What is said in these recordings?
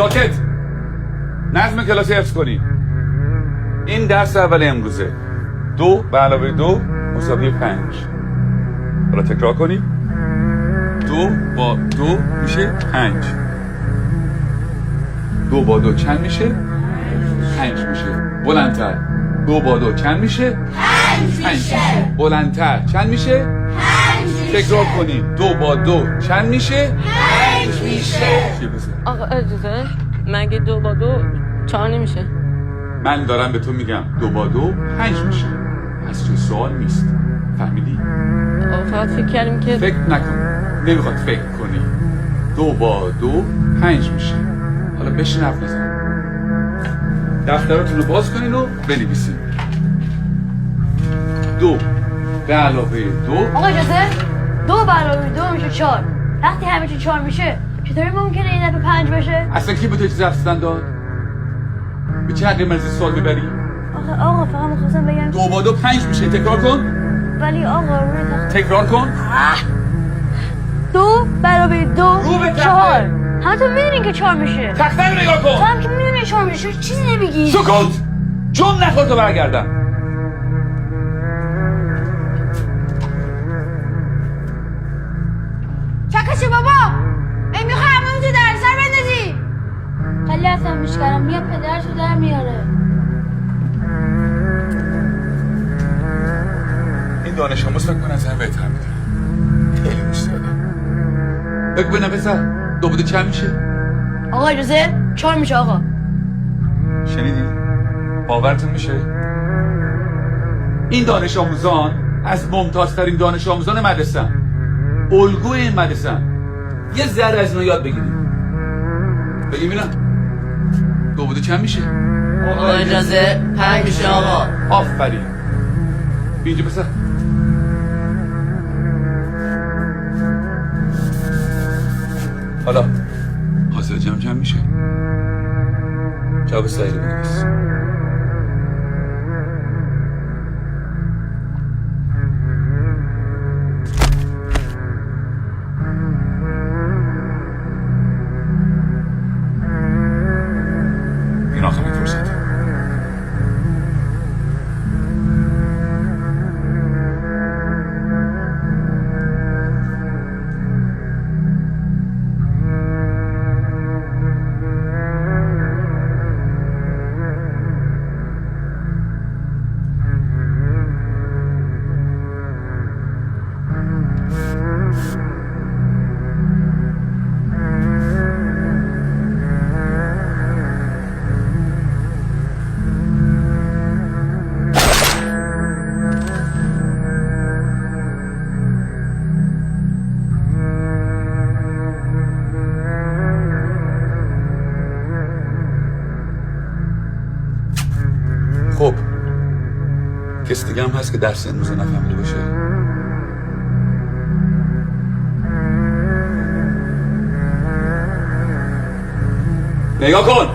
ساکت. نظم کلاسی حفظ کنید. این درس اول امروزه. 2 به علاوه 2 مساوی 5. حالا تکرار کنید. 2 با 2 میشه 5. 2 با 2 چند میشه؟ 5 میشه. بلندتر. 2 با 2 چند میشه؟ 5 میشه. بلندتر چند میشه؟ 5 میشه. تکرار کنید. 2 با 2 چند میشه؟ 5 میشه. آقا اجازه، مگه 2 با 2 4 نمیشه؟ من دارم به تو میگم 2 با 2 5 میشه. از چه سوال نیست. فهمیدی؟ آقا فقط فکر کردیم که فکر نکن. نمیخواد فکر کنی. 2 با 2 5 میشه. حالا بشین حرف نزن. دفتراتون رو باز کنین و بنویسین. 2 به علاوه 2. آقا اجازه، 2 به علاوه 2 میشه 4. وقتی همه چی 4 میشه چطوری ممکنه این دفعه 5 بشه؟ اصلا کی به تو چیز حرف داد؟ به چه حقی مرزی سوال میبری؟ آقا فقط میخواستم بگم 2 با 2 5 میشه. تکرار کن. ولی آقا روی تخت تکرار کن. 2 به علاوه 2 رو به تخته. 4. همتون میدونین که 4 میشه. تخته رو نگاه تو کن. هم که میدونین 4 میشه چیزی نمیگی. سکوت. چون نخور تو برگردم. چکشه بابا. ای میخوای همون تو در سر بندازی. خیلی اصلا میشکرم میاد پدرشو در میاره. این دانش آموز فکر کنه از همه بهتر میدونه. خیلی دوست دارم. بگو ببینم پسر 2 با 2 چند میشه؟ آقا اجازه 4 میشه آقا. شنیدی؟ باورتون میشه؟ این دانش آموزان از ممتازترین دانش آموزان مدرسه‌ن. الگوی این مدرسه‌ن. یه ذره از اینو یاد بگیرید. بگیم ببینم 2 با 2 چند میشه؟ آقا اجازه 5 میشه آقا. آفرین. بیا اینجا پسر. حالا حاصل جمع چند میشه؟ جواب صحیح رو بنویس. این آخرین فرصت. خب کسی دیگه هم هست که درس امروز نفهمیده باشه؟ نگاه کن.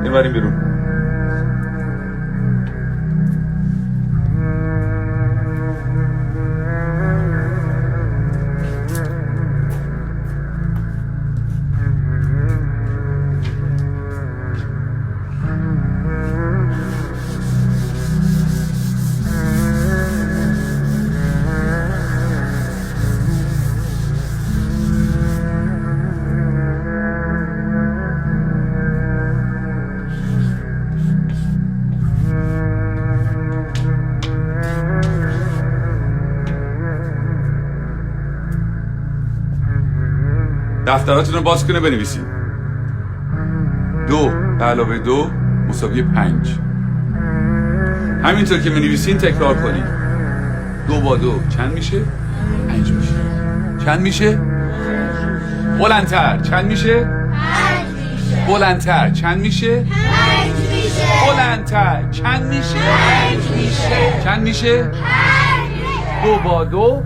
این بریم بیرون. دفتراتون رو باز کنه بنویسید. 2 به علاوه 2 مساوی 5. همینطور که می‌نویسین تکرار کنید. 2 با 2 چند میشه؟ 5 میشه. چند میشه؟ بلندتر چند میشه؟ 5 میشه. بلندتر چند میشه؟ 5 میشه. بلندتر چند میشه؟ 5 میشه. چند میشه؟ 5 میشه. 2 با 2